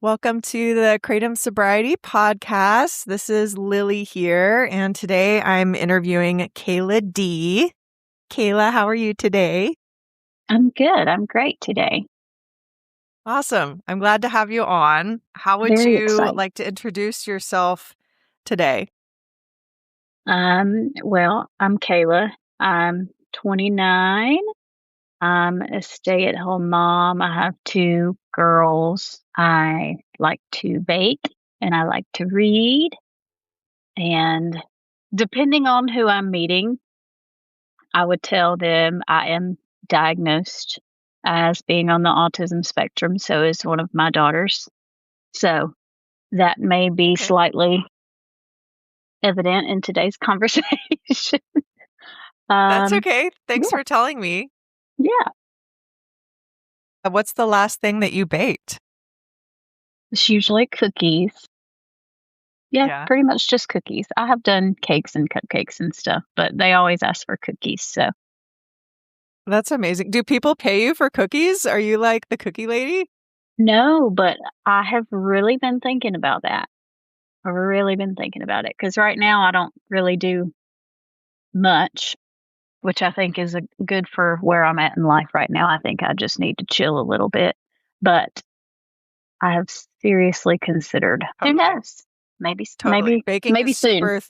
Welcome to the Kratom Sobriety Podcast. This is Lily here, and today I'm interviewing Kayla D. Kayla, how are you today? I'm good. I'm great today. Awesome. I'm glad to have you on. How would Very you excited. like to introduce yourself today? Well, I'm Kayla. I'm 29. I'm a stay-at-home mom. I have two girls. I like to bake and I like to read. And depending on who I'm meeting, I would tell them I am diagnosed as being on the autism spectrum. So is one of my daughters. So that may be Okay. slightly evident in today's conversation. That's um, okay. Thanks yeah, for telling me. yeah. What's the last thing that you baked? It's usually cookies. Yeah, Yeah. pretty much just cookies. I have done cakes and cupcakes and stuff, but they always ask for cookies. So That's amazing. Do people pay you for cookies? Are you like the cookie lady? no, but I have really been thinking about that. I've really been thinking about it because right now I don't really do much, which I think is good for where I'm at in life right now. I think I just need to chill a little bit, but I have seriously considered. Who Totally. knows? Maybe, Totally. maybe, Baking is maybe soon. super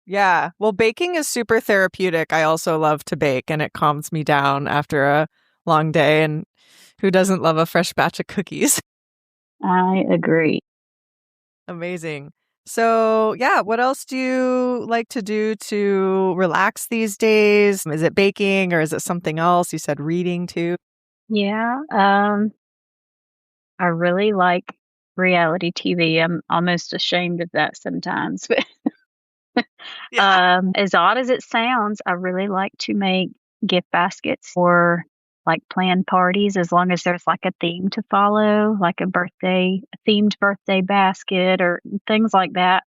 Yeah. Well, baking is super therapeutic. I also love to bake and it calms me down after a long day. And who doesn't love a fresh batch of cookies? I agree. Amazing. So, yeah, what else do you like to do to relax these days? Is it baking or is it something else? You said reading too. Yeah. I really like reality TV. I'm almost ashamed of that sometimes. But Yeah. as odd as it sounds, I really like to make gift baskets for like planned parties as long as there's like a theme to follow, like a themed birthday basket or things like that.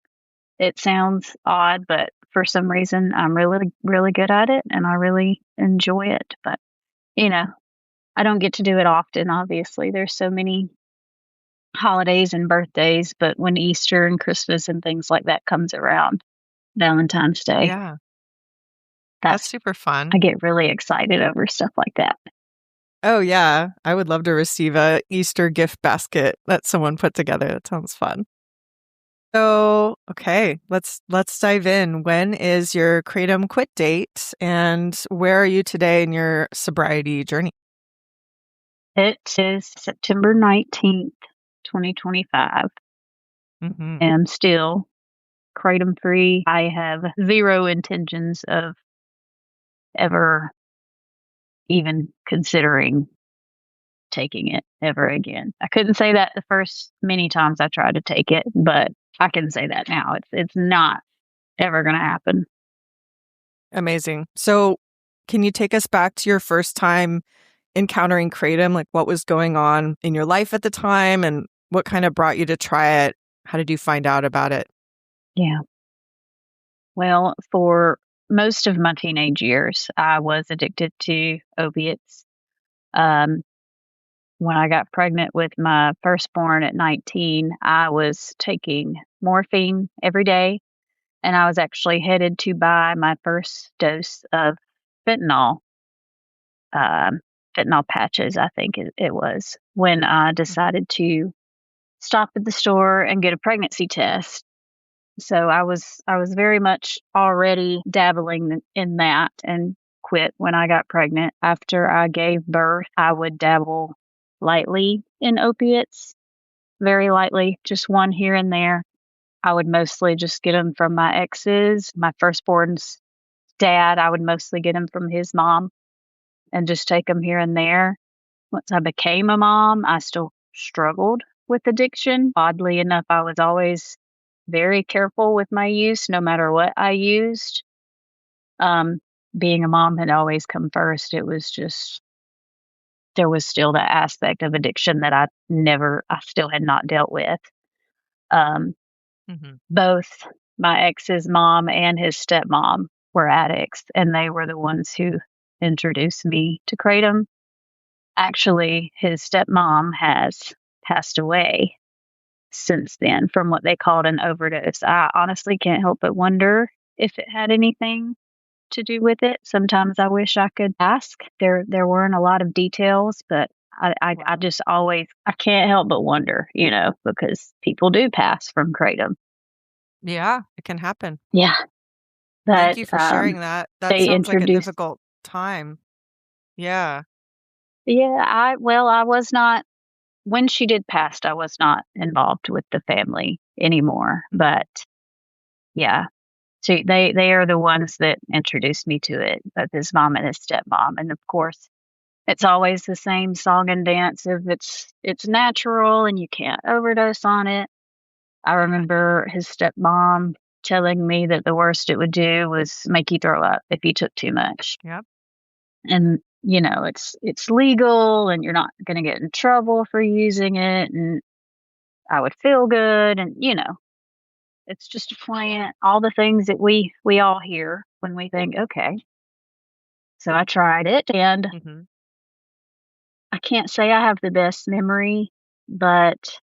It sounds odd, but for some reason I'm really, really good at it and I really enjoy it. But, you know, I don't get to do it often, obviously. There's so many holidays and birthdays, but when Easter and Christmas and things like that comes around, Valentine's Day, Yeah. That's that's super fun. I get really excited over stuff like that. Oh, yeah. I would love to receive a Easter gift basket that someone put together. That sounds fun. So, okay, let's dive in. When is your kratom quit date and where are you today in your sobriety journey? It is September 19th, 2025. Hmm. And I'm still kratom free. I have zero intentions of ever even considering taking it ever again. I couldn't say that the first many times I tried to take it, but I can say that now. It's not ever going to happen. Amazing. So, can you take us back to your first time encountering kratom? Like what was going on in your life at the time and what kind of brought you to try it? How did you find out about it? Yeah. Well, for most of my teenage years, I was addicted to opiates. Um, when I got pregnant with my firstborn at 19, I was taking morphine every day, and I was actually headed to buy my first dose of fentanyl, um, fentanyl patches, I think it was, when I decided to stop at the store and get a pregnancy test. So I was very much already dabbling in that and quit when I got pregnant. After I gave birth, I would dabble lightly in opiates, very lightly, just one here and there. I would mostly just get them from my exes. My firstborn's dad, I would mostly get them from his mom and just take them here and there. Once I became a mom, I still struggled with addiction. Oddly enough, I was always very careful with my use, no matter what I used. Um, Being a mom had always come first. It was just, there was still that aspect of addiction that I still had not dealt with. Um, Hmm. Both my ex's mom and his stepmom were addicts, and they were the ones who introduced me to kratom. Actually, his stepmom has passed away. since then from what they called an overdose. I honestly can't help but wonder if it had anything to do with it. Sometimes I wish I could ask. There weren't a lot of details, but I Wow. just always I can't help but wonder, because people do pass from kratom. Yeah, it can happen. Yeah, Thank but you for sharing that. That they sounds like a introduced. difficult time. Yeah. Yeah, I was not when she did pass. I was not involved with the family anymore, but yeah. They are the ones that introduced me to it, both his mom and his stepmom, and of course, it's always the same song and dance of it's natural and you can't overdose on it. I remember his stepmom telling me that the worst it would do was make you throw up if you took too much. Yep. And, it's legal and you're not gonna get in trouble for using it, and I would feel good and, it's just a plant, all the things that we all hear when we think, "Okay." So I tried it, and Mhm. I can't say I have the best memory, but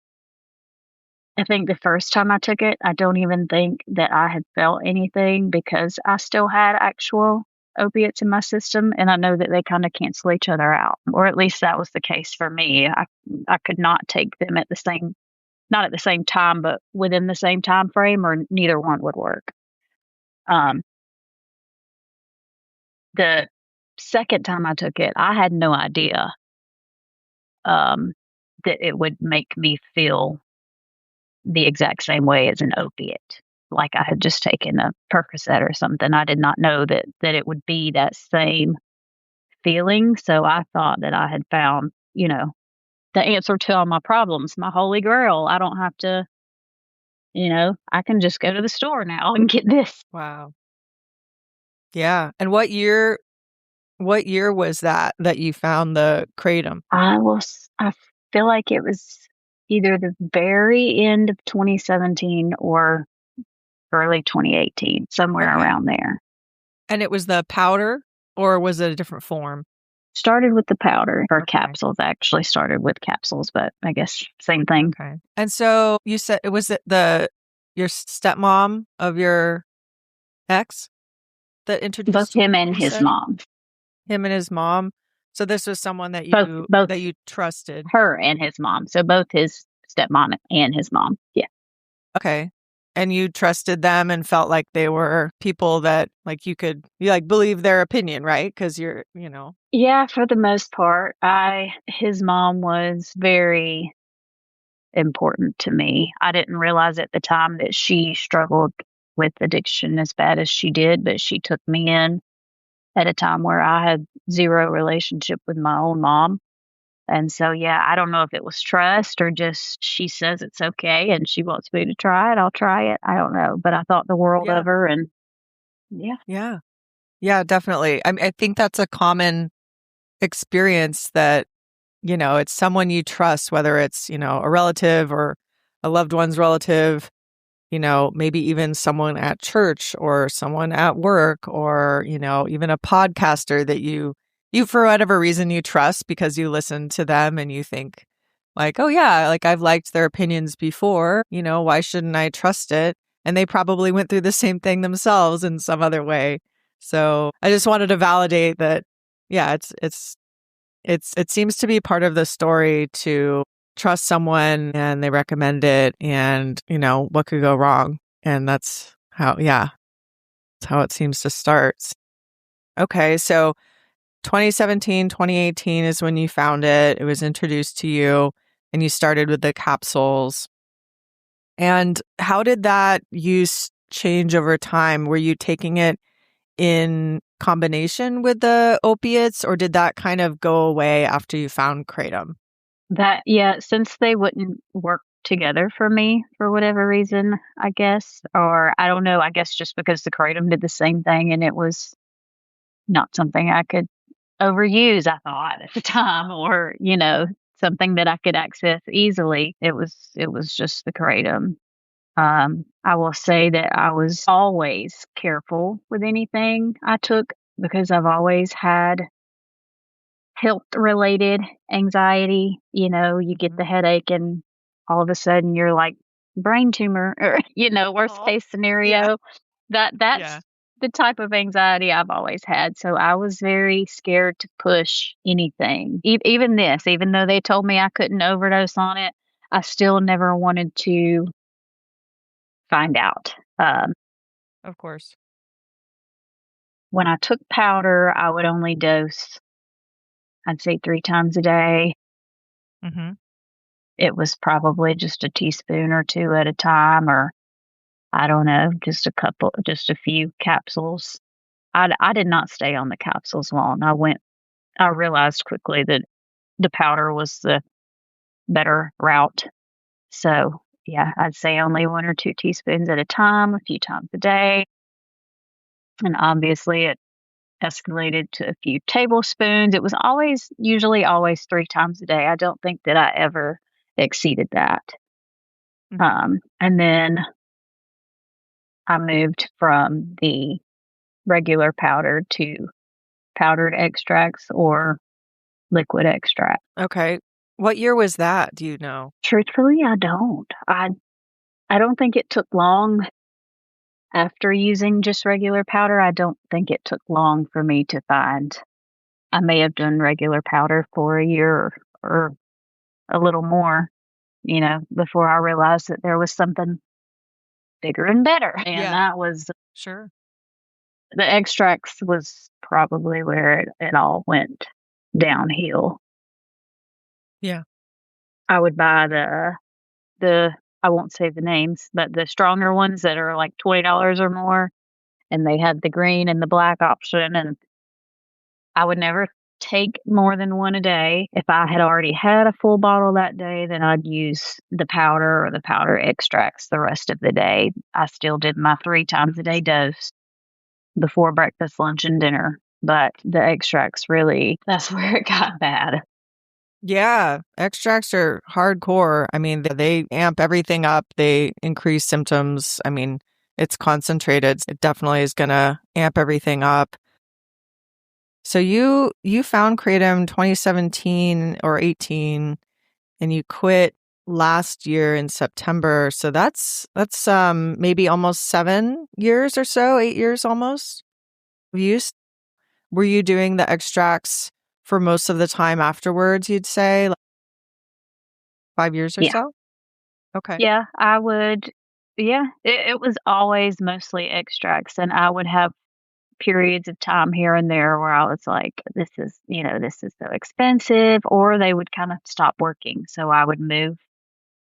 I think the first time I took it, I don't even think that I had felt anything because I still had actual opiates in my system, and I know that they kinda cancel each other out, or at least that was the case for me. I could not take them at the same not at the same time, but within the same time frame, or neither one would work. Um, the second time I took it, I had no idea, um, that it would make me feel the exact same way as an opiate. Like I had just taken a Percocet or something. I did not know that it would be that same feeling. So I thought that I had found, the answer to all my problems, my holy grail. I don't have to, I can just go to the store now and get this. Wow. Yeah. And what year was that you found the kratom? I feel like it was either the very end of 2017 or early 2018, somewhere Okay. around there. And it was the powder or was it a different form? Started with the powder or Okay. capsules, actually started with capsules, but I guess same thing. Okay. And so you said it was it the your stepmom of your ex that Both introduced you, him and you his said? mom. Him and his mom? So this was someone that Both you trusted. her and his mom. So both his stepmom and his mom. Yeah. Okay. And you trusted them and felt like they were people that, like, you, like, believe their opinion, right? Because you're. Yeah, for the most part. I His mom was very important to me. I didn't realize at the time that she struggled with addiction as bad as she did, but she took me in at a time where I had zero relationship with my own mom. And so, yeah, I don't know if it was trust or just she says it's okay and she wants me to try it, I'll try it. I don't know, but I thought the world Yeah. of her, and yeah. Yeah. Yeah, definitely. I think that's a common experience that, it's someone you trust, whether it's, a relative or a loved one's relative, maybe even someone at church or someone at work or, even a podcaster that you for whatever reason you trust because you listen to them and you think like, "Oh yeah, like I've liked their opinions before, why shouldn't I trust it?" And they probably went through the same thing themselves in some other way. So, I just wanted to validate that yeah, it seems to be part of the story to trust someone and they recommend it and, what could go wrong? And that's how yeah, that's how it seems to start. Okay, so 2017, 2018 is when you found it. It was introduced to you and you started with the capsules. And how did that use change over time? Were you taking it in combination with the opiates or did that kind of go away after you found kratom? Yeah, since they wouldn't work together for me for whatever reason, I guess, or I don't know, I guess just because the kratom did the same thing and it was not something I could overuse, I thought at the time, or, something that I could access easily. It was just the kratom. I will say that I was always careful with anything I took because I've always had health related anxiety. You get Mhm. the headache and all of a sudden you're like brain tumor or, worst Oh, case yeah. scenario. That's Yeah. the type of anxiety I've always had. So I was very scared to push anything. Even this, even though they told me I couldn't overdose on it, I still never wanted to find out. Of course. When I took powder, I would only dose, I'd say 3 times a day. Mhm. It was probably just a teaspoon or 2 at a time, or I don't know, just a few capsules. I did not stay on the capsules long. I realized quickly that the powder was the better route. So, yeah, I'd say only 1 or 2 teaspoons at a time, a few times a day, and obviously it escalated to a few tablespoons. It was usually always 3 times a day. I don't think that I ever exceeded that. Mhm. And then I moved from the regular powder to powdered extracts or liquid extract. Okay. What year was that? Do you know? Truthfully, I don't. I don't think it took long after using just regular powder. I don't think it took long for me to find. I may have done regular powder for a year or a little more, before I realized that there was something bigger and better. And Yeah. that was Sure. the extracts was probably where it all went downhill. Yeah. I would buy the I won't say the names, but the stronger ones that are like $20 or more, and they had the green and the black option, and I would never take more than 1 a day. If I had already had a full bottle that day, then I'd use the powder or the powder extracts the rest of the day. I still did my 3 times a day dose before breakfast, lunch, and dinner, but the extracts really that's where it got bad. Yeah, extracts are hardcore. I mean, they amp everything up. They increase symptoms. I mean, it's concentrated. It definitely is gonna amp everything up. So you found kratom 2017 or 18 and you quit last year in September. So that's maybe almost 7 years or so, 8 years almost. Have you were you doing the extracts for most of the time afterwards, you'd say, like 5 years or Yeah. so? Okay. Yeah, I would yeah, it was always mostly extracts, and I would have periods of time here and there where I was like, this is so expensive, or they would kind of stop working. So I would move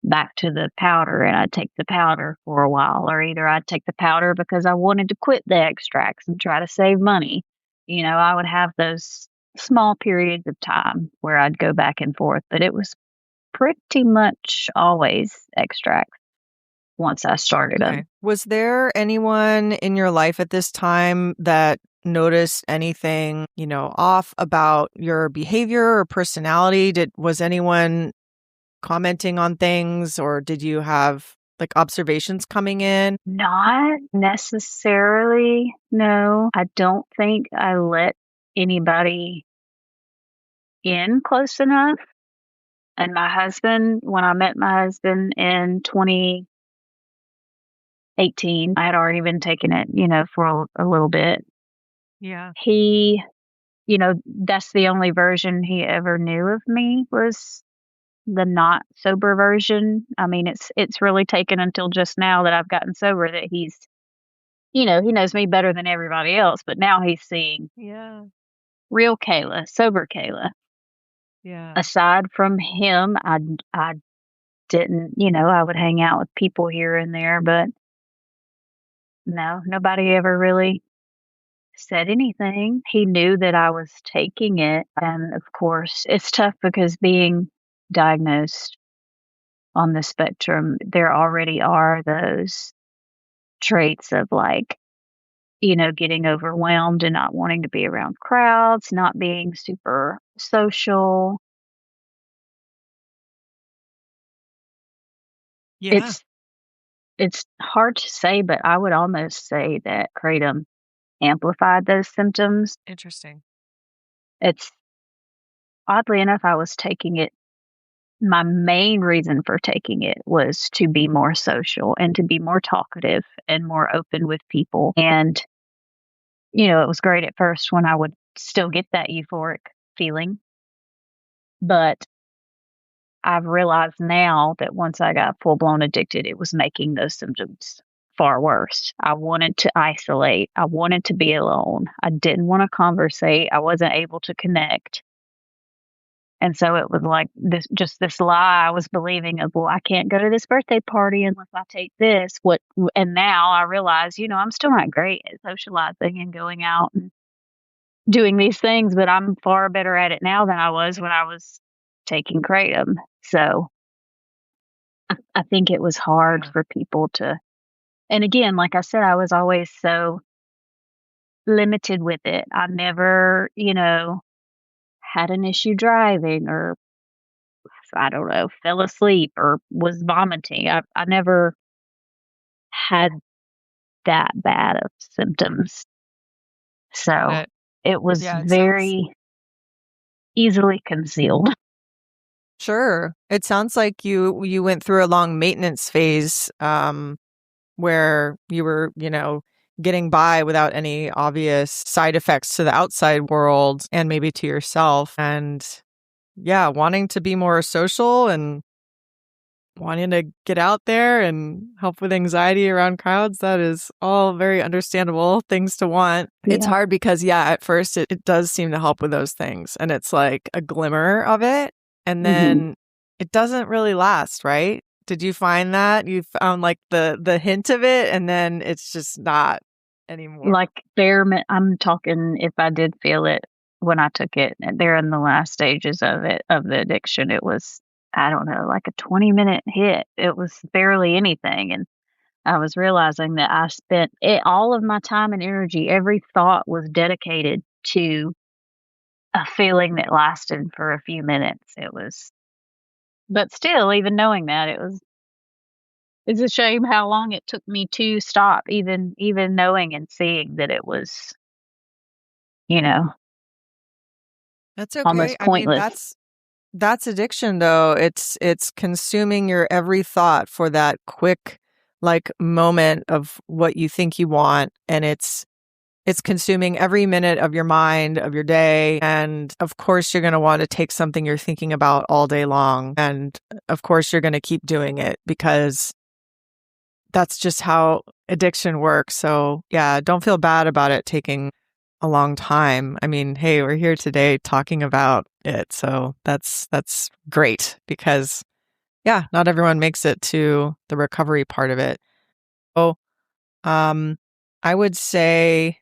back to the powder and I'd take the powder for a while, or either I'd take the powder because I wanted to quit the extracts and try to save money. I would have those small periods of time where I'd go back and forth, but it was pretty much always extracts once I started them. Okay. Was there anyone in your life at this time that noticed anything, off about your behavior or personality? Was anyone commenting on things or did you have like observations coming in? Not necessarily, no. I don't think I let anybody in close enough. And my husband, when I met my husband in 2018, I had already been taking it, for a little bit. Yeah. He, that's the only version he ever knew of me, was the not sober version. I mean, it's really taken until just now that I've gotten sober that he knows me better than everybody else, but now he's seeing Yeah. real Kayla, sober Kayla. Yeah. Aside from him, I didn't, I would hang out with people here and there, but no, nobody ever really said anything. He knew that I was taking it, and of course, it's tough because being diagnosed on the spectrum, there already are those traits of like, getting overwhelmed and not wanting to be around crowds, not being super social. Yeah. It's it's hard to say, but I would almost say that kratom amplified those symptoms. Interesting. It's oddly enough, I was taking it my main reason for taking it was to be more social and to be more talkative and more open with people. And, it was great at first when I would still get that euphoric feeling. But I've realized now that once I got full blown addicted, it was making those symptoms far worse. I wanted to isolate. I wanted to be alone. I didn't want to conversate. I wasn't able to connect. And so it was like this lie I was believing of, well, I can't go to this birthday party unless I take this. And now I realize, I'm still not great at socializing and going out and doing these things, but I'm far better at it now than I was when I was taking kratom. So I think it was hard for people to, and again, like I said, I was always so limited with it. I never, had an issue driving or I don't know, fell asleep or was vomiting. I never had that bad of symptoms. So It, it was yeah, it sounds very easily concealed. sure. It sounds like you went through a long maintenance phase where you were, getting by without any obvious side effects to the outside world and maybe to yourself. And yeah, wanting to be more social and wanting to get out there and help with anxiety around crowds, that is all very understandable things to want. It's Yeah. hard because, yeah, at first it does seem to help with those things. And it's like a glimmer of it. And Hmm. then it doesn't really last, right? Did you find that? You found like the hint of it and then it's just not anymore. Like I'm talking if I did feel it when I took it, they're in the last stages of it, of the addiction. It was, I don't know, like a 20-minute hit. It was barely anything. And I was realizing that I spent all of my time and energy, every thought was dedicated to a feeling that lasted for a few minutes. But still, even knowing that, it's a shame how long it took me to stop, even knowing and seeing that it was, you know, That's okay. almost I mean, pointless. that's addiction though. It's consuming your every thought for that quick like moment of what you think you want and it's consuming every minute of your mind, of your day, and of course you're going to want to take something you're thinking about all day long and of course you're going to keep doing it because that's just how addiction works. So, yeah, don't feel bad about it taking a long time. I mean, hey, we're here today talking about it. So, that's great because yeah, not everyone makes it to the recovery part of it. Oh, um I would say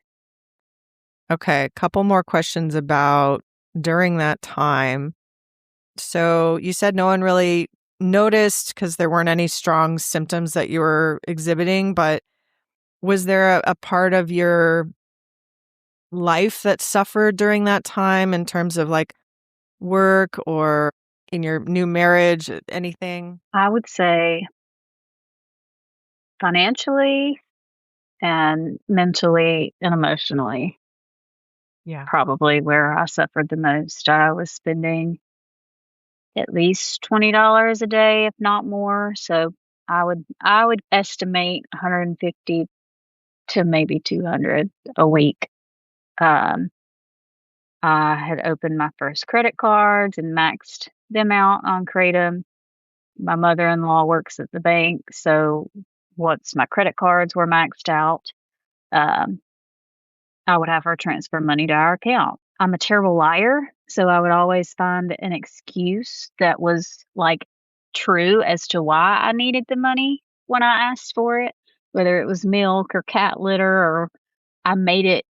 okay, a couple more questions about during that time. So, you said no one really noticed because there weren't any strong symptoms that you were exhibiting, but was there a part of your life that suffered during that time in terms of like work or in your new marriage, anything? I would say financially and mentally and emotionally, Yeah. probably where I suffered the most. I was spending at least $20 a day, if not more. So I would estimate 150 to maybe 200 a week. Um, I had opened my first credit cards and maxed them out on Kratom. My mother-in-law works at the bank, so once my credit cards were maxed out, um, I would have her transfer money to our account. I'm a terrible liar, so I would always find an excuse that was, like, true as to why I needed the money when I asked for it, whether it was milk or cat litter, or I made it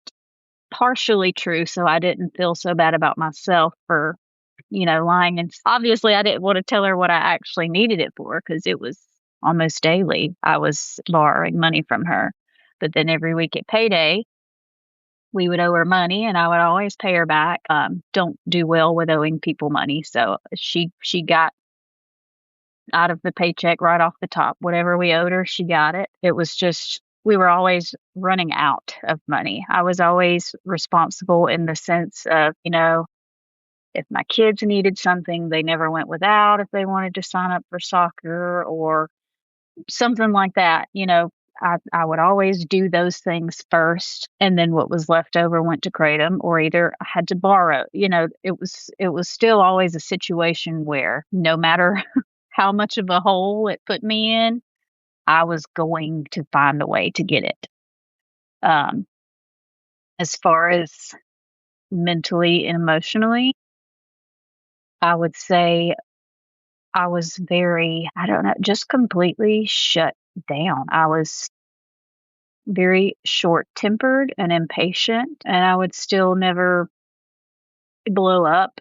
partially true so I didn't feel so bad about myself for, lying, and obviously, I didn't wanna tell her what I actually needed it for because it was almost daily I was borrowing money from her. But then every week at payday, we would owe her money, and I would always pay her back. Don't do well with owing people money, so she got out of the paycheck right off the top. Whatever we owed her, she got it. It was just we were always running out of money. I was always responsible in the sense of, If my kids needed something, they never went without if they wanted to sign up for soccer or something like that. I would always do those things first, and then what was left over went to kratom, or either I had to borrow. It was still always a situation where no matter how much of a hole it put me in, I was going to find a way to get it. Um, as far as mentally and emotionally, I would say I was very, I don't know, just completely shut down. I was very short tempered and impatient, and I would still never blow up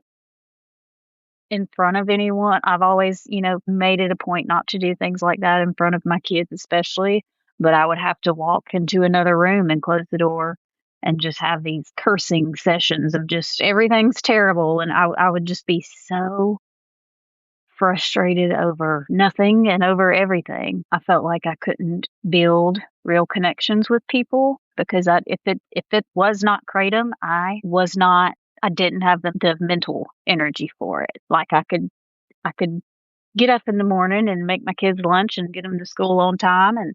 in front of anyone. I've always, made it a point not to do things like that in front of my kids, especially. But I would have to walk into another room and close the door and just have these cursing sessions of just everything's terrible. And I would just be so frustrated over nothing and over everything. I felt like I couldn't build real connections with people because if it was not kratom, I didn't have the mental energy for it. Like I could get up in the morning and make my kids lunch and get them to school on time and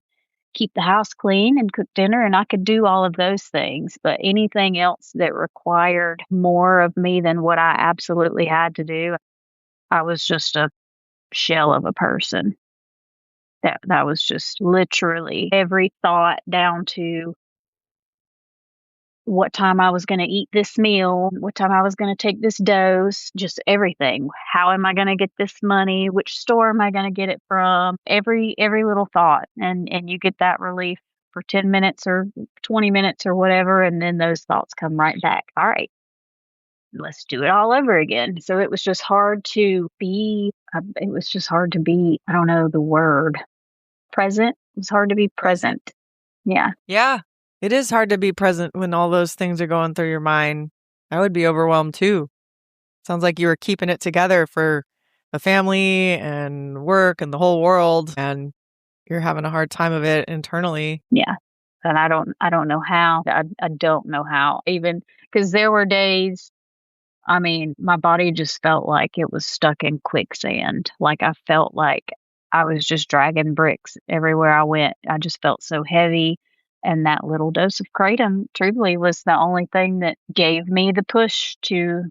keep the house clean and cook dinner, and I could do all of those things, but anything else that required more of me than what I absolutely had to do, I was just a shell of a person. That was just literally every thought down to what time I was going to eat this meal, what time I was going to take this dose, just everything. How am I going to get this money? Which store am I going to get it from? Every little thought, and you get that relief for 10 minutes or 20 minutes or whatever, and then those thoughts come right back. All right, let's do it all over again. So it was just hard to be, I don't know the word, present. It was hard to be Present. present. Yeah. Yeah. It is hard to be present when all those things are going through your mind. I would be overwhelmed too. Sounds like you were keeping it together for the family and work and the whole world, and you're having a hard time of it internally. Yeah. And I don't know how. I don't know how. Even because there were days, I mean, my body just felt like it was stuck in quicksand. Like I felt like I was just dragging bricks everywhere I went. I just felt so heavy. And that little dose of kratom truly was the only thing that gave me the push to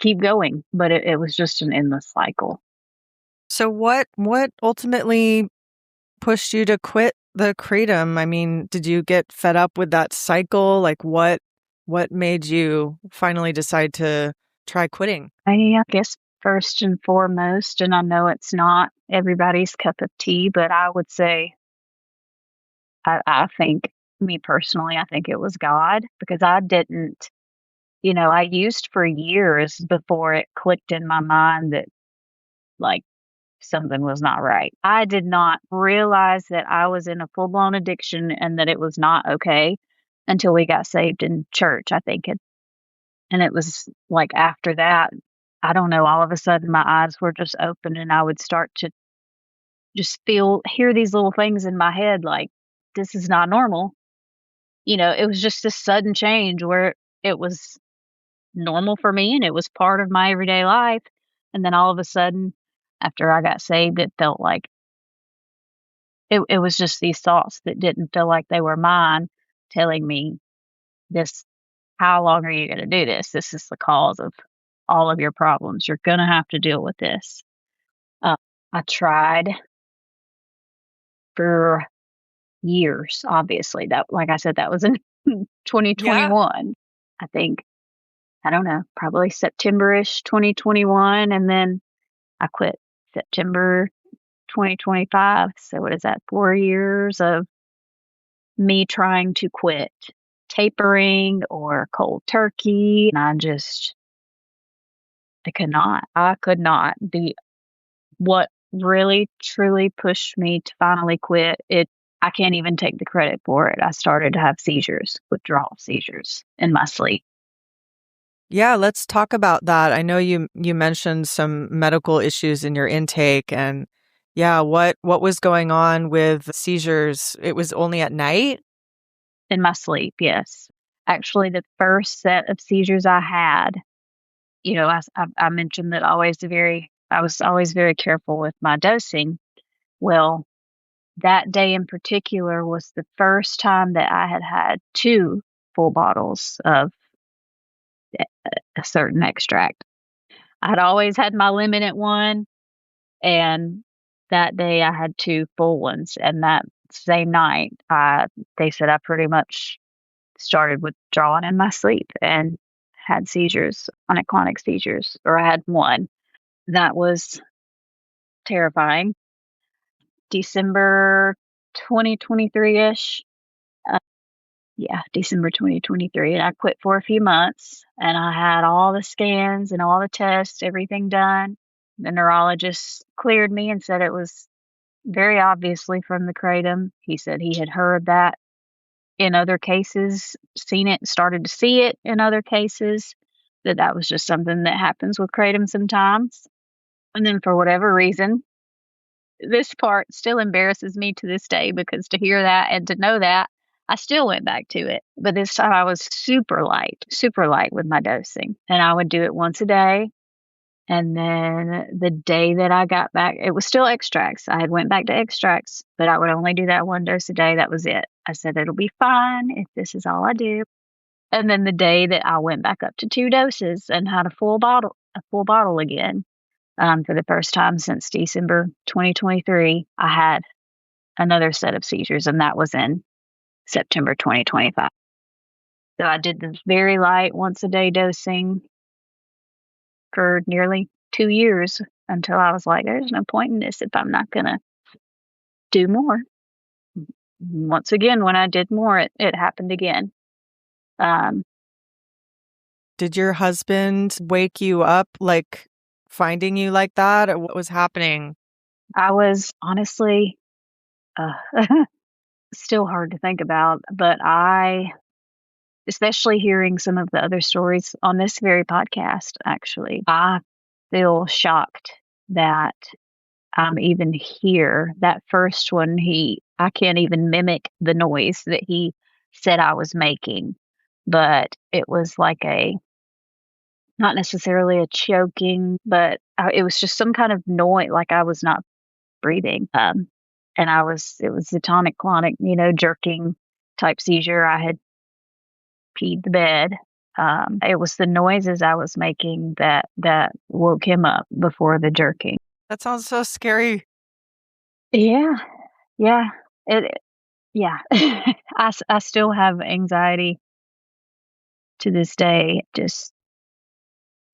keep going. But it was just an endless cycle. So what ultimately pushed you to quit the kratom? I mean, did you get fed up with that cycle? Like what made you finally decide to try quitting? I guess first and foremost, and I know it's not everybody's cup of tea, but I would say I think, me personally, I think it was God because I didn't, I used for years before it clicked in my mind that like something was not right. I did not realize that I was in a full blown addiction and that it was not okay until we got saved in church, I think. And it was like after that, I don't know, all of a sudden my eyes were just open and I would start to just hear these little things in my head like, this is not normal. It was just this sudden change where it was normal for me and it was part of my everyday life. And then all of a sudden, after I got saved, it felt like it was just these thoughts that didn't feel like they were mine telling me this, how long are you going to do this? This is the cause of all of your problems. You're going to have to deal with this. Uh, I tried for years, obviously. That, like I said, that was in Yeah. 2021. I think, I don't know, probably September-ish 2021. And then I quit September 2025. So what is that? 4 years of me trying to quit tapering or cold turkey. And I could not. I could not. What really truly pushed me to finally quit it, I can't even take the credit for it. I started to have seizures, withdrawal seizures in my sleep. Yeah, let's talk about that. I know you mentioned some medical issues in your intake, and yeah, what was going on with seizures? It was only at night? In my sleep, yes. Actually, the first set of seizures I had I mentioned that I was always very careful with my dosing. Well, that day in particular was the first time that I had had 2 full bottles of a certain extract. I'd always had my limit at 1, and that day I had 2 full ones, and that same night, they said I pretty much started withdrawing in my sleep and had seizures, clonic seizures, or I had 1. That was terrifying. December 2023-ish. Yeah, December 2023, and I quit for a few months, and I had all the scans and all the tests, everything done. The neurologist cleared me and said it was very obviously from the kratom. He said he had heard that in other cases, seen it, started to see it in other cases, that was just something that happens with kratom sometimes. And then for whatever reason, this part still embarrasses me to this day, because to hear that and to know that, I still went back to it. But this time I was super light with my dosing. And I would do it once a day. And then the day that I got back, it was still extracts. I had went back to extracts, but I would only do that 1 dose a day. That was it. I said, it'll be fine if this is all I do. And then the day that I went back up to 2 doses and had a full bottle again, for the first time since December 2023, I had another set of seizures, and that was in September 2025. So I did the very light once a day dosing for nearly 2 years, until I was like, there's no point in this if I'm not going to do more. Once again, when I did more, it happened again. Did your husband wake you up, like finding you like that, or what was happening? I was honestly uh, still hard to think about, but especially hearing some of the other stories on this very podcast, actually, I feel shocked that I'm even here. That first one, I can't even mimic the noise that he said I was making, but it was like not necessarily a choking, but it was just some kind of noise, like I was not breathing. And it was the tonic clonic, jerking type seizure. I had peed the bed. It was the noises I was making that woke him up before the jerking. That sounds so scary. Yeah, yeah, yeah. I still have anxiety to this day, just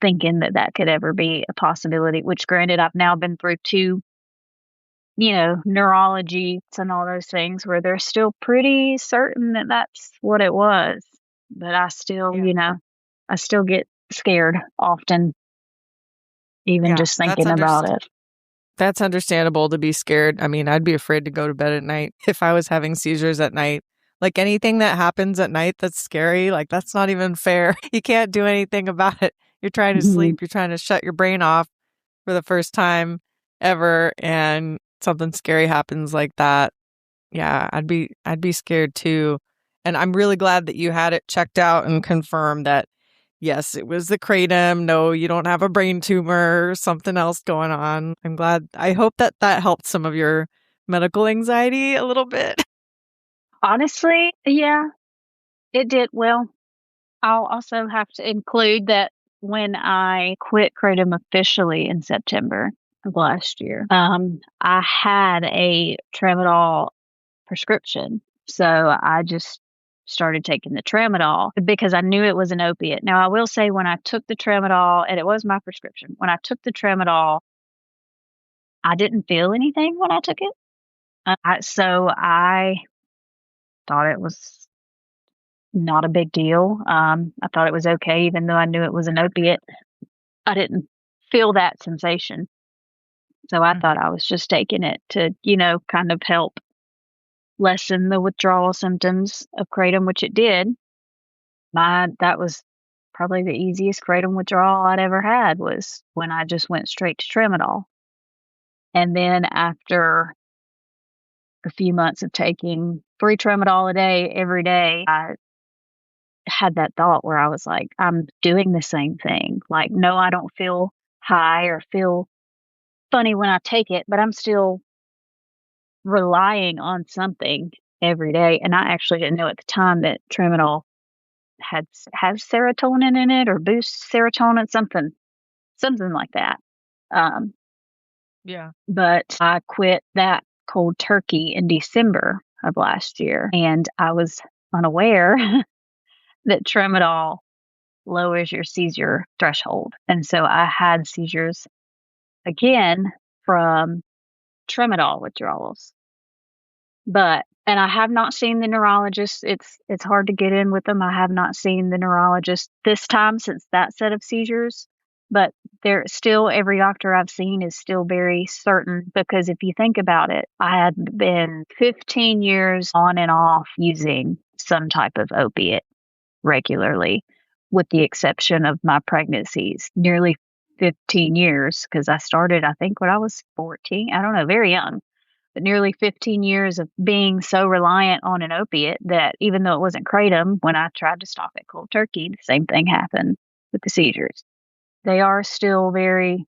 thinking that could ever be a possibility. Which, granted, I've now been through 2, neurology and all those things where they're still pretty certain that that's what it was. But I still, Yeah. I still get scared often, even Yeah, just thinking about it. that's understandable to be scared. I mean, I'd be afraid to go to bed at night if I was having seizures at night. Like anything that happens at night that's scary, like that's not even fair. You can't do anything about it. You're trying to Mhm. sleep, you're trying to shut your brain off for the first time ever, and something scary happens like that. Yeah, I'd be scared too. And I'm really glad that you had it checked out and confirmed that yes, it was the kratom. No, you don't have a brain tumor or something else going on. I'm glad. I hope that that helped some of your medical anxiety a little bit. Honestly, yeah, it did. Well, I'll also have to include that when I quit kratom officially in September of last year, I had a tramadol prescription. So I just started taking the tramadol because I knew it was an opiate. Now, I will say, when I took the tramadol, and it was my prescription, when I took the tramadol, I didn't feel anything when I took it. So I thought it was not a big deal. I thought it was okay, even though I knew it was an opiate. I didn't feel that sensation. So I thought Mhm. I was just taking it to, kind of help lessen the withdrawal symptoms of kratom, which it did. That was probably the easiest kratom withdrawal I'd ever had, was when I just went straight to tramadol. And then after a few months of taking 3 tramadol a day every day, I had that thought where I was like, I'm doing the same thing. Like, no, I don't feel high or feel funny when I take it, but I'm still relying on something every day. And I actually didn't know at the time that tramadol has serotonin in it or boosts serotonin, something like that. Um, Yeah. but I quit that cold turkey in December of last year, and I was unaware that tramadol lowers your seizure threshold. And so I had seizures again from tramadol withdrawals. And I have not seen the neurologist. It's hard to get in with them. I have not seen the neurologist this time since that set of seizures. But they're still every doctor I've seen is still very certain because if you think about it, I had been 15 years on and off using some type of opiate regularly, with the exception of my pregnancies. Nearly 15 years because I started, I think, when I was 14. I don't know, very young, but nearly 15 years of being so reliant on an opiate that even though it wasn't kratom, when I tried to stop it cold turkey, the same thing happened with the seizures. They are still very,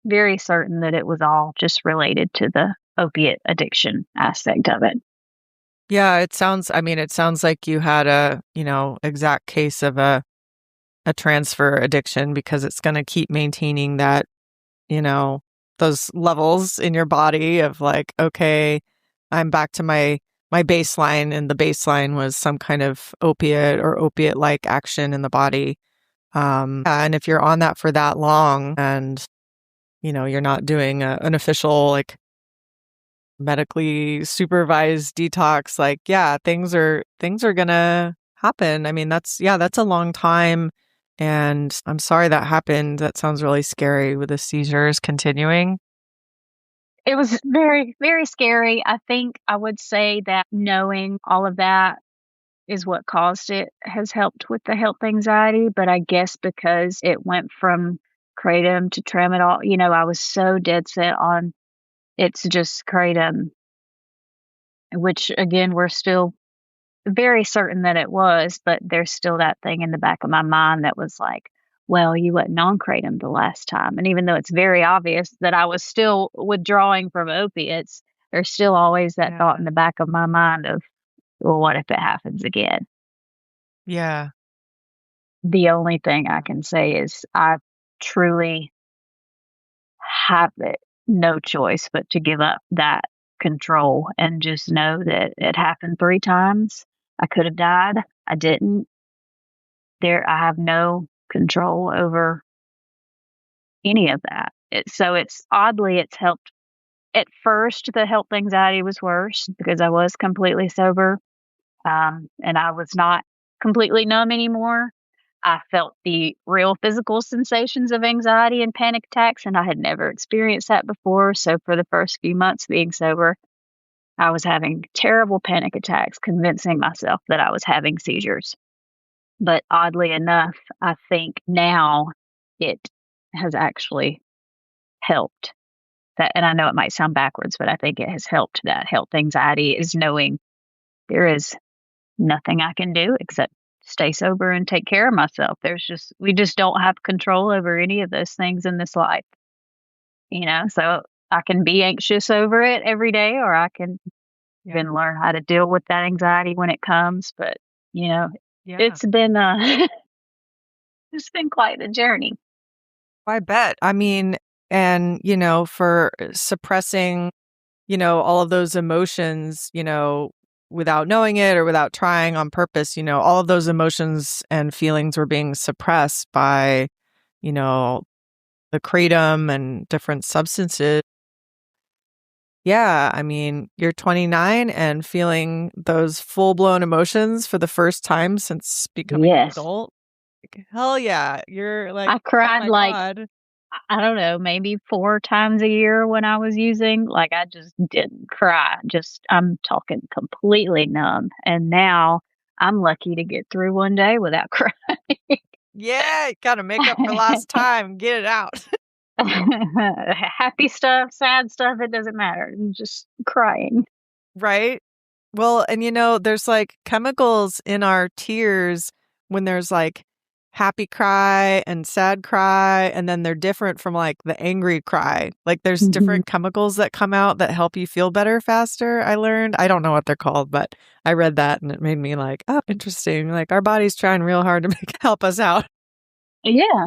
very certain that it was all just related to the opiate addiction aspect of it. Yeah, it sounds like you had a, exact case of a transfer addiction because it's going to keep maintaining that, you know, those levels in your body of like, okay, I'm back to my baseline, and the baseline was some kind of opiate or opiate-like action in the body. And if you're on that for that long and, you're not doing an official, like, medically supervised detox, like, yeah, things are gonna happen. I mean, that's a long time. And I'm sorry that happened. That sounds really scary with the seizures continuing. It was very, very scary. I think I would say that knowing all of that is what caused it has helped with the health anxiety. But I guess because it went from kratom to tramadol, I was so dead set on it's just kratom, which again, we're still very certain that it was, but there's still that thing in the back of my mind that was like, well, you wasn't on kratom the last time. And even though it's very obvious that I was still withdrawing from opiates, there's still always that thought Yeah. in the back of my mind of, well, what if it happens again? Yeah. The only thing I can say is I truly have no choice but to give up that control and just know that it happened 3 times. I could have died. I didn't. I have no control over any of that. It's helped. At first, the health anxiety was worse because I was completely sober, and I was not completely numb anymore. I felt the real physical sensations of anxiety and panic attacks, and I had never experienced that before. So for the first few months being sober, I was having terrible panic attacks, convincing myself that I was having seizures. But oddly enough, I think now it has actually helped that. And I know it might sound backwards, but I think it has helped that health anxiety is knowing there is nothing I can do except stay sober and take care of myself. We just don't have control over any of those things in this life, so I can be anxious over it every day, or I can Yeah. even learn how to deal with that anxiety when it comes. But, you know, Yeah. it's been, it's been quite a journey. I bet. I mean, and, for suppressing, all of those emotions, without knowing it or without trying on purpose, all of those emotions and feelings were being suppressed by, you know, the kratom and different substances. Yeah, I mean, you're 29 and feeling those full-blown emotions for the first time since becoming an Yes. adult. Like, hell yeah. You're like, I "Oh cried my like, God." I don't know, maybe 4 times a year when I was using. Like, I just didn't cry. I'm talking completely numb. And now I'm lucky to get through one day without crying. Yeah, gotta make up for lost time, get it out. Happy stuff, sad stuff, it doesn't matter. I'm just crying. Right? Well, and there's like chemicals in our tears when there's like happy cry and sad cry, and then they're different from like the angry cry. Like there's Mhm. different chemicals that come out that help you feel better faster. I learned. I don't know what they're called, but I read that and it made me like, oh, interesting. Like our body's trying real hard to help us out. Yeah,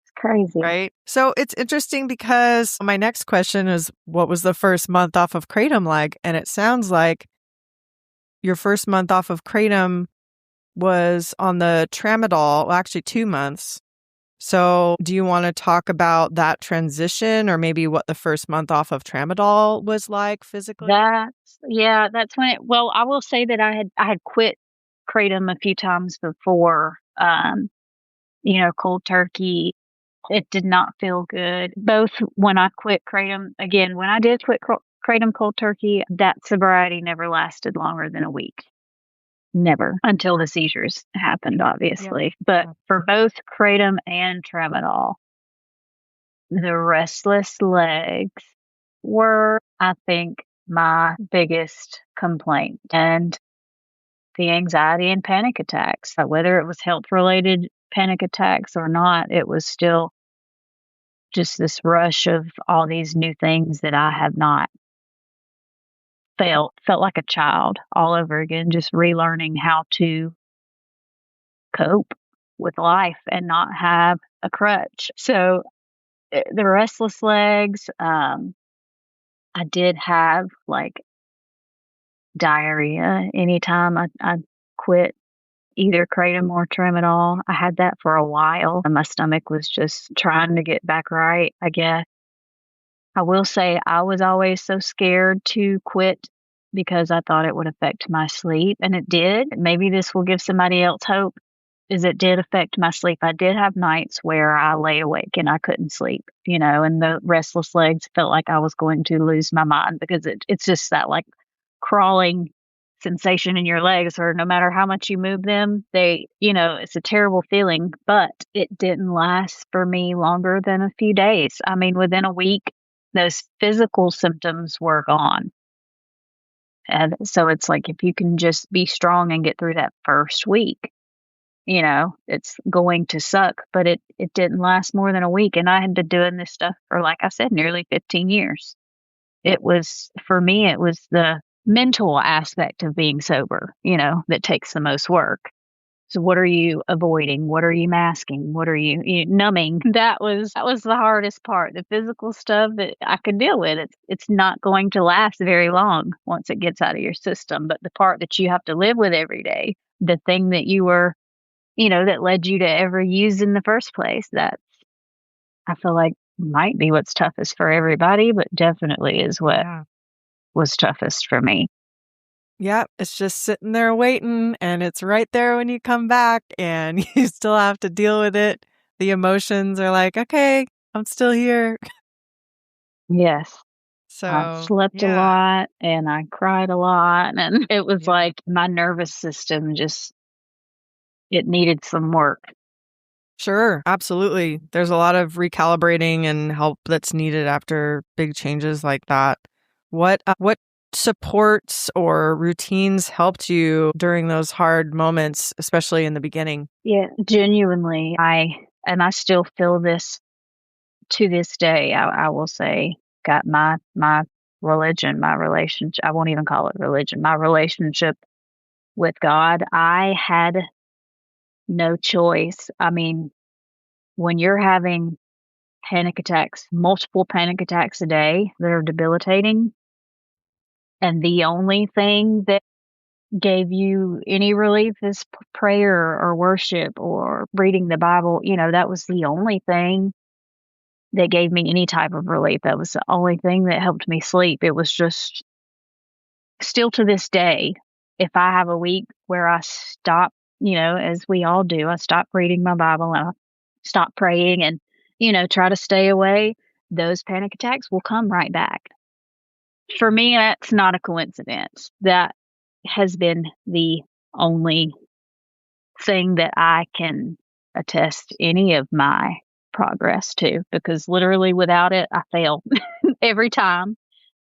it's crazy. Right. So it's interesting because my next question is what was the first month off of Kratom like? And it sounds like your first month off of Kratom was on the tramadol, well, actually 2 months. So do you want to talk about that transition or maybe what the first month off of tramadol was like physically? That's when well, I will say that I had quit kratom a few times before, cold turkey. It did not feel good. Both when I quit kratom again, when I did quit kratom cold turkey, that sobriety never lasted longer than a week. Never, until the seizures happened, Yeah. obviously. But for both kratom and tramadol, the restless legs were, I think, my biggest complaint. And the anxiety and panic attacks, whether it was health related panic attacks or not, it was still just this rush of all these new things that I have not felt like a child all over again, just relearning how to cope with life and not have a crutch. So the restless legs, I did have like diarrhea anytime I quit either kratom or tramadol. I had that for a while, and my stomach was just trying to get back right, I guess. I will say I was always so scared to quit because I thought it would affect my sleep, and it did. Maybe this will give somebody else hope, is it did affect my sleep. I did have nights where I lay awake and I couldn't sleep, and the restless legs felt like I was going to lose my mind because it's just that like crawling sensation in your legs, or no matter how much you move them, it's a terrible feeling, but it didn't last for me longer than a few days. I mean, within a week, those physical symptoms were gone. And so it's like if you can just be strong and get through that first week, it's going to suck, but it didn't last more than a week. And I had been doing this stuff for, like I said, nearly 15 years. It was, for me, it was the mental aspect of being sober, that takes the most work. So what are you avoiding? What are you masking? What are you numbing? That was the hardest part. The physical stuff that I could deal with, it's not going to last very long once it gets out of your system. But the part that you have to live with every day, the thing that you were, that led you to ever use in the first place, that I feel like might be what's toughest for everybody, but definitely is what Yeah. was toughest for me. Yeah, it's just sitting there waiting and it's right there when you come back and you still have to deal with it. The emotions are like, okay, I'm still here. Yes. I So, slept a yeah. lot and I cried a lot, and it was Yeah. like my nervous system just it needed some work. Sure, absolutely. There's a lot of recalibrating and help that's needed after big changes like that. What supports or routines helped you during those hard moments, especially in the beginning? Yeah, genuinely, I still feel this to this day. I will say, got my religion, my relationship. I won't even call it religion. My relationship with God. I had no choice. I mean, when you're having panic attacks, multiple panic attacks a day that are debilitating, and the only thing that gave you any relief is prayer or worship or reading the Bible, that was the only thing that gave me any type of relief. That was the only thing that helped me sleep. It was just still to this day, if I have a week where I stop, as we all do, I stop reading my Bible and I stop praying and, try to stay away, those panic attacks will come right back. For me, that's not a coincidence. That has been the only thing that I can attest any of my progress to, because literally without it, I fail every time.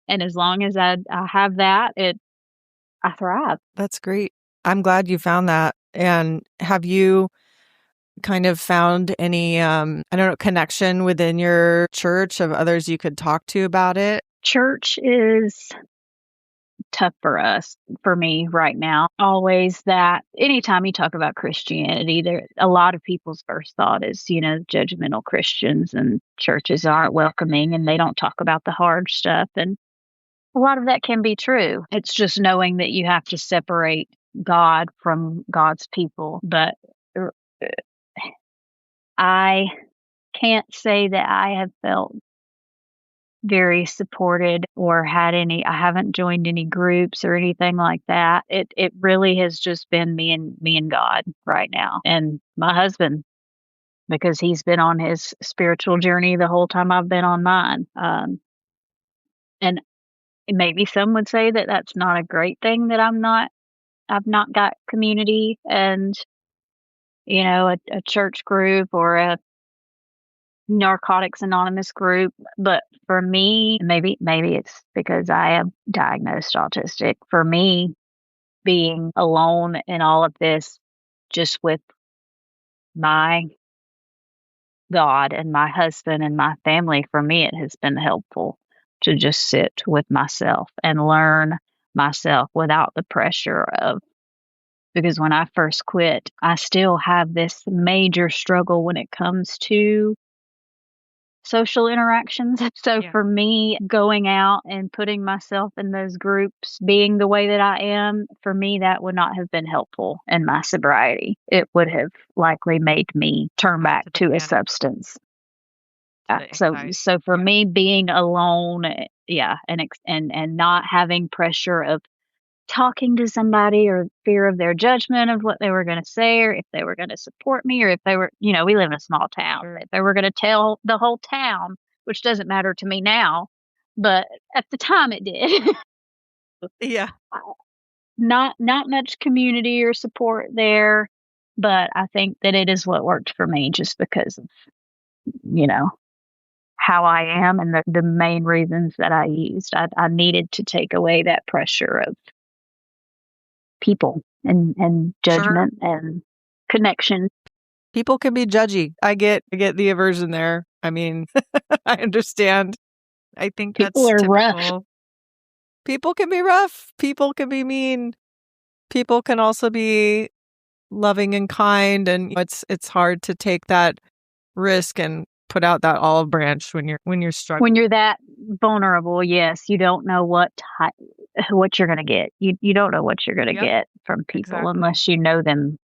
And as long as I have that, I thrive. That's great. I'm glad you found that. And have you kind of found any, I don't know, connection within your church of others you could talk to about it? Church is tough for me right now. Always that anytime you talk about Christianity, there a lot of people's first thought is, judgmental Christians and churches aren't welcoming and they don't talk about the hard stuff. And a lot of that can be true. It's just knowing that you have to separate God from God's people. But er, I can't say that I have felt very supported or I haven't joined any groups or anything like that. It really has just been me and God right now and my husband because he's been on his spiritual journey the whole time I've been on mine. And maybe some would say that that's not a great thing that I've not got community and a church group or a Narcotics Anonymous group, but for me, maybe it's because I am diagnosed autistic. For me, being alone in all of this, just with my God and my husband and my family, for me, it has been helpful to just sit with myself and learn myself without the pressure of because when I first quit, I still have this major struggle when it comes to social interactions. So Yeah. for me, going out and putting myself in those groups, being the way that I am, for me, that would not have been helpful in my sobriety. It would have likely made me turn Add back to the to a panic, substance. to the So, anxiety. so for Yeah. me, being alone, yeah, and not having pressure of talking to somebody or fear of their judgment of what they were going to say or if they were going to support me or if they were, we live in a small town, Sure. if they were going to tell the whole town, which doesn't matter to me now, but at the time it did. Yeah. Not much community or support there, but I think that it is what worked for me just because of, you know, how I am and the main reasons that I used. I needed to take away that pressure of people and Sure. judgment and connection. People can be judgy. I get the aversion there. I mean, I understand. I think People that's are rough. typical. People can be rough. People can be mean. People can also be loving and kind, and it's hard to take that risk and put out that olive branch when you're When struggling. you're that vulnerable, yes, you don't know what you're gonna get. You don't know what you're gonna Yep, get from people exactly. unless you know them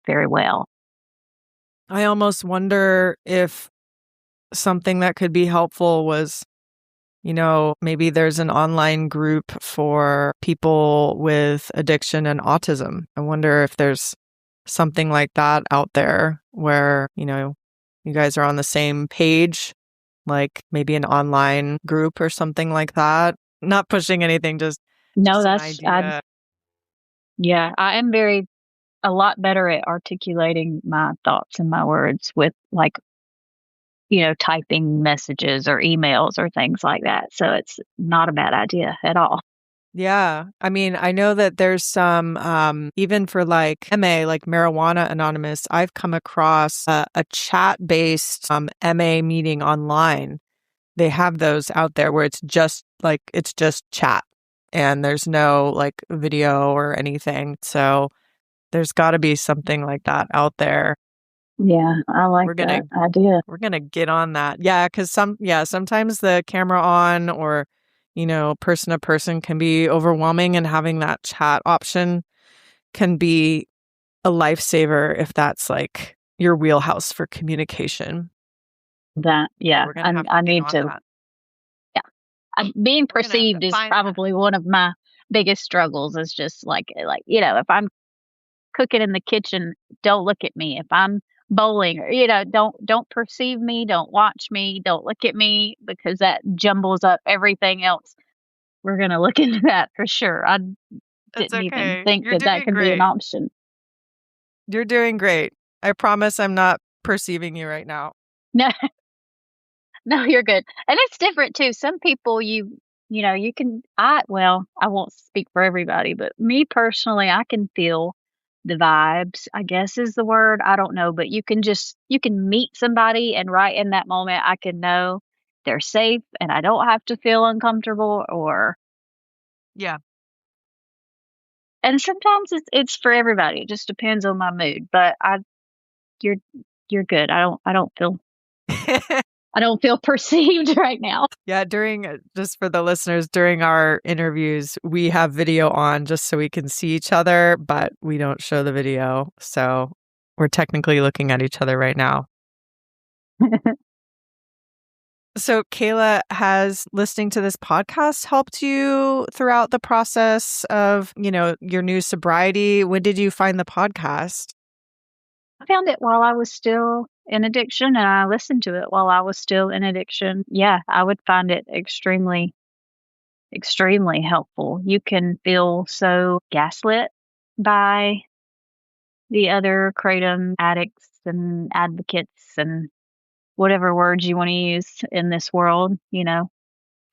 very well. I almost wonder if something that could be helpful was, maybe there's an online group for people with addiction and autism. I wonder if there's something like that out there where, you guys are on the same page, like maybe an online group or something like that. Not pushing anything, just No, an that's I idea. yeah, I am very a lot better at articulating my thoughts and my words with like, typing messages or emails or things like that. So it's not a bad idea at all. Yeah. I mean, I know that there's some, even for like MA, like Marijuana Anonymous, I've come across a chat based MA meeting online. They have those out there where it's just chat and there's no like video or anything. So there's got to be something like that out there. Yeah, I like We're going to that idea. we're gonna get on that. Yeah, because sometimes the camera on or, person to person can be overwhelming and having that chat option can be a lifesaver if that's like your wheelhouse for communication. That So yeah, we're gonna have to I get need on to that. yeah. Being We're gonna have to perceived is find that. probably one of my biggest struggles is just like, if I'm cooking in the kitchen, don't look at me. If I'm bowling or, don't perceive me, don't watch me, don't look at me because that jumbles up everything else. We're going to look into that for sure. I It's didn't even okay. think You're that that doing could be an great. option. You're doing great. I promise I'm not perceiving you right now. No, no, you're good. And it's different too. Some people you can I won't speak for everybody, but me personally, I can feel the vibes, I guess is the word. I don't know, but you can meet somebody and right in that moment I can know they're safe and I don't have to feel uncomfortable or Yeah. and sometimes it's for everybody. It just depends on my mood, but you're you're good. I don't feel perceived right now. Yeah, just for the listeners, during our interviews, we have video on just so we can see each other, but we don't show the video. So we're technically looking at each other right now. So, Kayla, has listening to this podcast helped you throughout the process of, your new sobriety? When did you find the podcast? I found it while I was still in addiction and I listened to it while I was still in addiction. Yeah, I would find it extremely, extremely helpful. You can feel so gaslit by the other kratom addicts and advocates and whatever words you want to use in this world,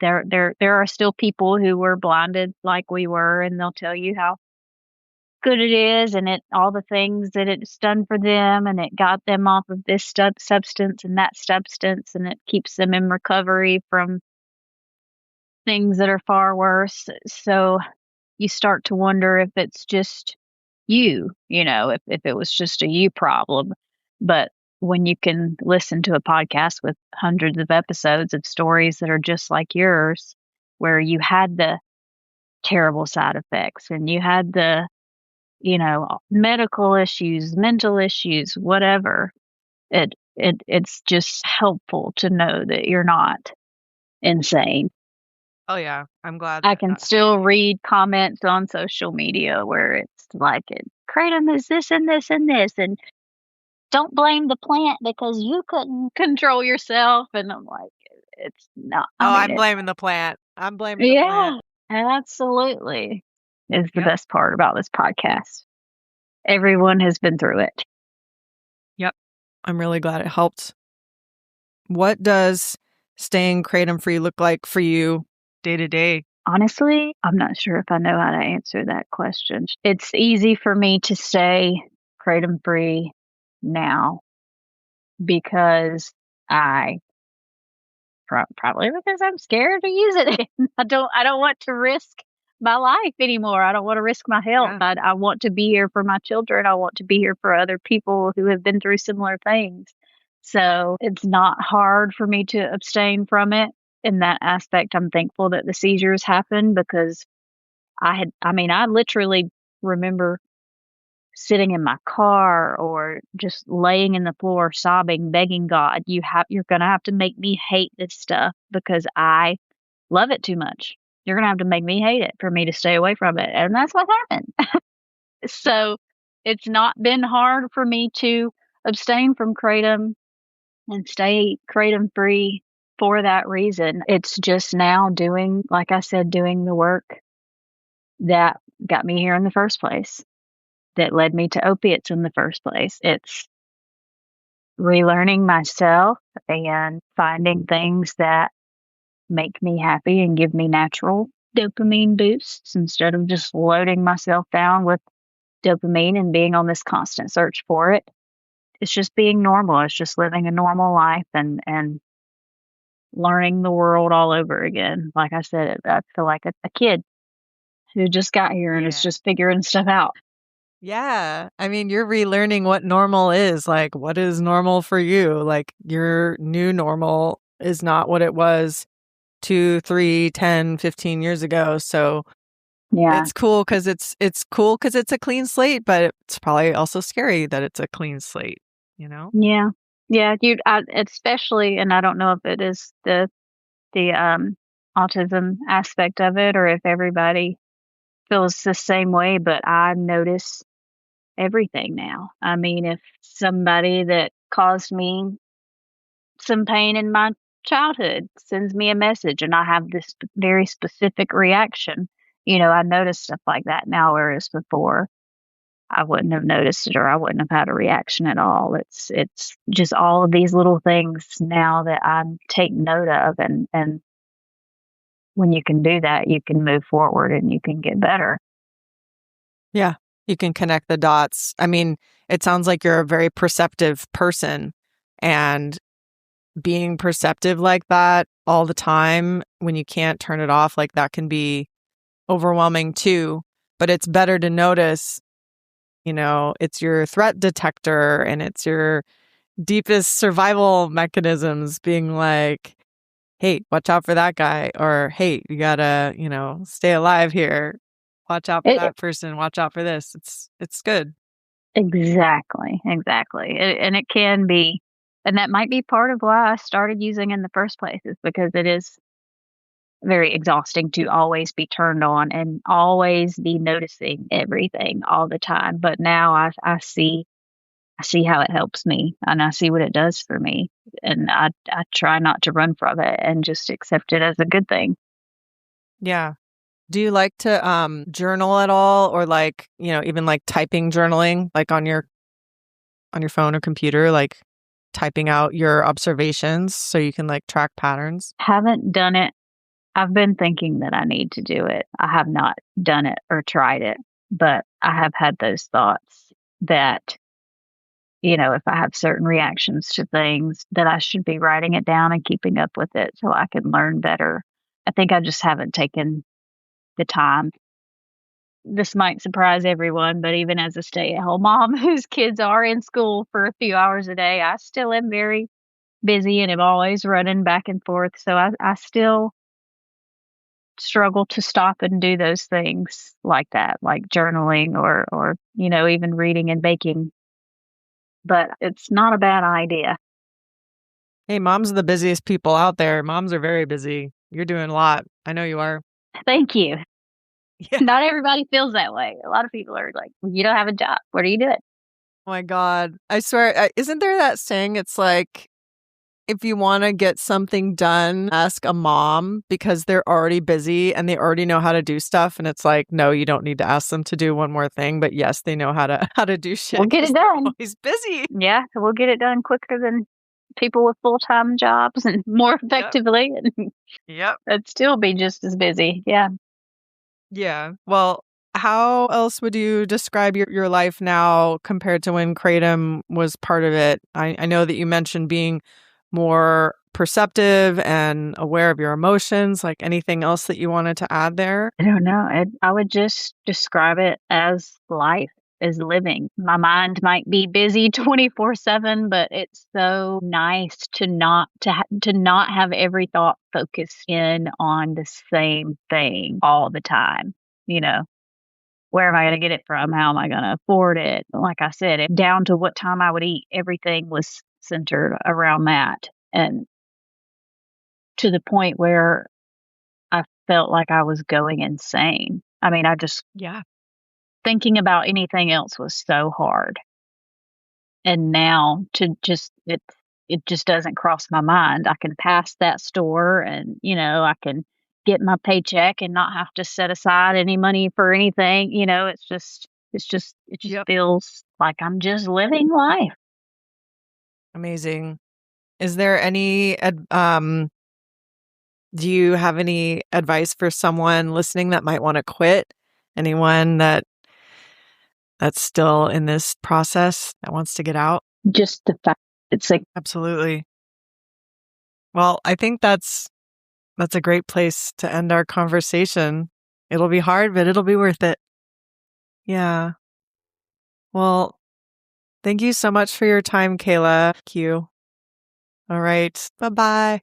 there are still people who were blinded like we were and they'll tell you how good it is and it all the things that it's done for them and it got them off of this substance and that substance and it keeps them in recovery from things that are far worse. So you start to wonder if it's just if it was just a you problem. But when you can listen to a podcast with hundreds of episodes of stories that are just like yours, where you had the terrible side effects and you had the, medical issues, mental issues, whatever, it's just helpful to know that you're not insane. Oh, yeah. I'm glad I that can still read comments on social media where it's like, kratom is this and this and this, and don't blame the plant because you couldn't control yourself. And I'm like, it's not, I Oh, mean, I'm blaming the plant. I'm blaming the plant. yeah, absolutely is the Yep. best part about this podcast. Everyone has been through it. Yep. I'm really glad it helped. What does staying kratom free look like for you day to day? Honestly, I'm not sure if I know how to answer that question. It's easy for me to stay kratom free now because I probably because I'm scared to use it. I don't want to risk my life anymore. I don't want to risk my health. Yeah. I want to be here for my children. I want to be here for other people who have been through similar things. So it's not hard for me to abstain from it. In that aspect, I'm thankful that the seizures happened because I literally remember sitting in my car or just laying in the floor sobbing, begging God, you're gonna have to make me hate this stuff because I love it too much. You're gonna have to make me hate it for me to stay away from it. And that's what happened. So it's not been hard for me to abstain from kratom and stay kratom free for that reason. It's just now doing, like I said, doing the work that got me here in the first place, that led me to opiates in the first place. It's relearning myself and finding things that make me happy and give me natural dopamine boosts instead of just loading myself down with dopamine and being on this constant search for it. It's just being normal. It's just living a normal life and learning the world all over again. Like I said, I feel like a kid who just got here and is Yeah. just figuring stuff out. Yeah. I mean, you're relearning what normal is. Like, what is normal for you? Like, your new normal is not what it was 2, 3, 10, 15 years ago. So Yeah. it's cool because it's cool because it's a clean slate, but it's probably also scary that it's a clean slate, you know? Yeah. Yeah, especially, and I don't know if it is the autism aspect of it or if everybody feels the same way, but I notice everything now. I mean, if somebody that caused me some pain in my childhood sends me a message and I have this very specific reaction, I notice stuff like that now, whereas before I wouldn't have noticed it or I wouldn't have had a reaction at all. It's just all of these little things now that I take note of and when you can do that, you can move forward and you can get better. Yeah. You can connect the dots. I mean, it sounds like you're a very perceptive person, and being perceptive like that all the time when you can't turn it off, like that can be overwhelming too. But it's better to notice, it's your threat detector and it's your deepest survival mechanisms being like, hey, watch out for that guy. Or, hey, you gotta, stay alive here. Watch out for It that person. Watch out for this. It's good. exactly, exactly. And it can be, and that might be part of why I started using in the first place, is because it is very exhausting to always be turned on and always be noticing everything all the time. But now I see how it helps me and I see what it does for me. And I try not to run from it and just accept it as a good thing. Yeah. Do you like to journal at all, or like, even like typing journaling, like on your phone or computer, like typing out your observations so you can like track patterns? Haven't done it. I've been thinking that I need to do it. I have not done it or tried it, but I have had those thoughts that, if I have certain reactions to things, that I should be writing it down and keeping up with it so I can learn better. I think I just haven't taken the time. This might surprise everyone, but even as a stay-at-home mom whose kids are in school for a few hours a day, I still am very busy and am always running back and forth. So I still struggle to stop and do those things like that, like journaling or even reading and baking. But it's not a bad idea. Hey, moms are the busiest people out there. Moms are very busy. You're doing a lot. I know you are. Thank you. Yeah. Not everybody feels that way. A lot of people are like, "You don't have a job. What are you doing?" Oh my God. I swear, isn't there that saying? It's like, if you want to get something done, ask a mom, because they're already busy and they already know how to do stuff. And it's like, no, you don't need to ask them to do one more thing. But yes, they know how to do shit We'll get because it they're done. always busy. Yeah, we'll get it done quicker than people with full-time jobs and more Yep. effectively, and Yep. I'd still be just as busy. Yeah. Yeah. Well, how else would you describe your life now compared to when Kratom was part of it? I know that you mentioned being more perceptive and aware of your emotions. Like, anything else that you wanted to add there? I don't know. I would just describe it as life, as living. My mind might be busy 24/7, but it's so nice to not have every thought focused in on the same thing all the time. You know, where am I going to get it from? How am I going to afford it? Like I said, down to what time I would eat, everything was centered around that. And to the point where I felt like I was going insane. I mean, I just Yeah. thinking about anything else was so hard. And now to just it just doesn't cross my mind. I can pass that store and, I can get my paycheck and not have to set aside any money for anything. It just Yep. feels like I'm just living life. Amazing. Is there do you have any advice for someone listening that might want to quit? Anyone that's still in this process that wants to get out? Just the fact it's like Absolutely. Well, I think that's a great place to end our conversation. It'll be hard, but it'll be worth it. Yeah. Well, thank you so much for your time, Kayla. Thank you. All right. Bye-bye.